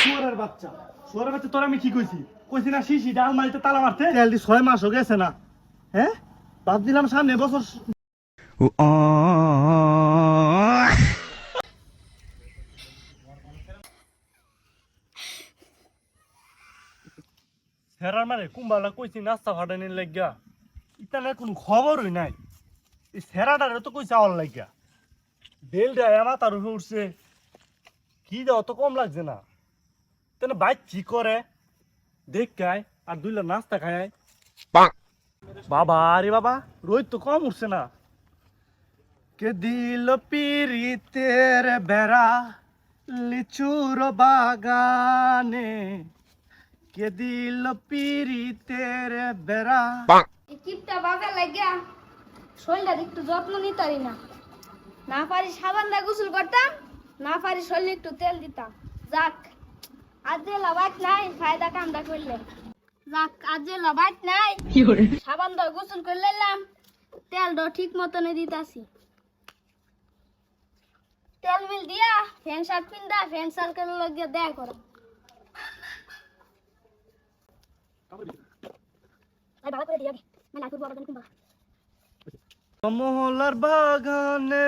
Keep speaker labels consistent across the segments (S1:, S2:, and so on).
S1: শুয়ারের বাচ্চা, শুয়ারের বাচ্চা, তোর আমি কি কইছি? কইছি না শিশিটা আলমারিতে তালা মারতে? তেল দি 6 মাস হয়ে গেছে না, হ্যাঁ? বাদ দিলাম সামনে বছর। ফেরার মানে কুম্বালা কইছি নাস্তা ফাটানির লাগিয়া, ইতানে কোনো খবরই নাই। এই সেরাটারে তো কইছে আওয়ার লাগিয়া, বেলটা আমার তার উপরে উঠছে, কি দাও তো কম লাগছে না। তেনে বাইক কি করে দেখ খায় আর দুইলা নাস্তা খায়। বাবা আরে বাবা, রোদ তো কম উঠছে না। কে দিল পিরিতের বেড়া লিচুর বাগানে, কে দিল পিরিতের বেড়া।
S2: এই কিপটা বাবা লাগিয়া শরীরটা একটু যত্ন নিতারি না, না পারি সাবান দিয়ে গোসল করতাম, না পারি শরীরে একটু তেল দিতাম। যাক আজ যে লাভাত নাই, ফায়দা কামটা করলে। যাক আজ যে লাভাত নাই, সাবান দিয়ে গোসল করে নিলাম, তেলটা ঠিক মতনে দিতাছি। তেল মিল দিয়া ফ্যান শার্ট পিন্দা ফ্যান সার্কেল লাগিয়ে দেয়া করা। ভালো করে দিয়া মানে আকুর বড় কিংবা
S1: কমলার বাগানে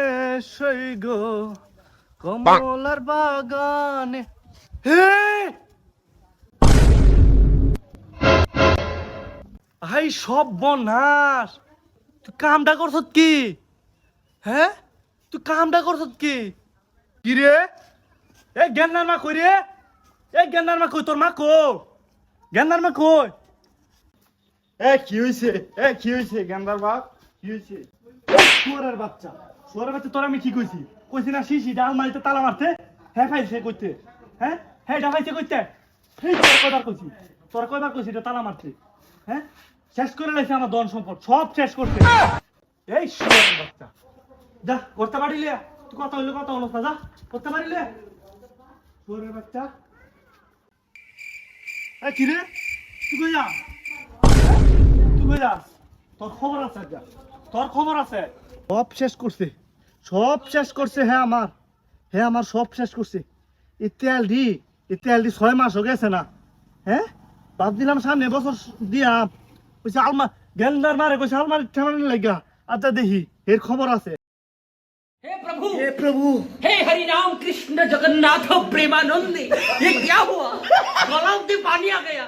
S1: সই গো, কমলার বাগানে। হে হাই সব বনাস, তুই কামটা করছত কি? হ্যাঁ তুই কামটা করছত কি? কি রে এ গেন্নার মা কই রে? এ গেন্নার মা কই? তোর মা কো? গেন্নার মা কই? এ কি হইছে? এ কি হইছে গেন্দার বাপ? কি হইছে? শুয়ারের বাচ্চা, শুয়ারের বাচ্চা, তোর আমি কি কইছি? কইছি না শিশিটা আলমারিতে তালা মারতে? হ্যাঁ খাইছে কইতে, হ্যাঁ হ্যাঁ ডাকাইছে কইতে। সেই তোর কয়বার কইছি, তোর কয়বার কইছি এটা তালা মারতে? হ্যাঁ শেষ করে লাইছে আমার ধন সম্পদ, সব শেষ করছে। এই শুয়ারের বাচ্চা, যা করতে পারিলে তুই, কথা হইলে কথা হলো না, যা করতে পারিলে। শুয়ারের বাচ্চা, এ কি রে তুই কই যা? তুই কই যাস? তোর খবর আছে, যা তোর খবর আছে। সব শেষ করছে, সব শেষ করছে। হ্যাঁ আমার, হ্যাঁ আমার সব শেষ করছে। ইত্যাদি 6 মাস হয়ে গেছে না, হ্যাঁ? বাদ দিলাম সামনে বছর দিয়া, কইছে আলমা গেন্দার মারে কইছে আলমারি ঠেমানি লাগা। আচ্ছা দেখি এর খবর আছে।
S3: हे प्रभु,
S1: हे प्रभु,
S3: हे हरि राम कृष्ण जगन्नाथ प्रेमानंद, ये क्या हुआ? गलाव से पानी आ गया।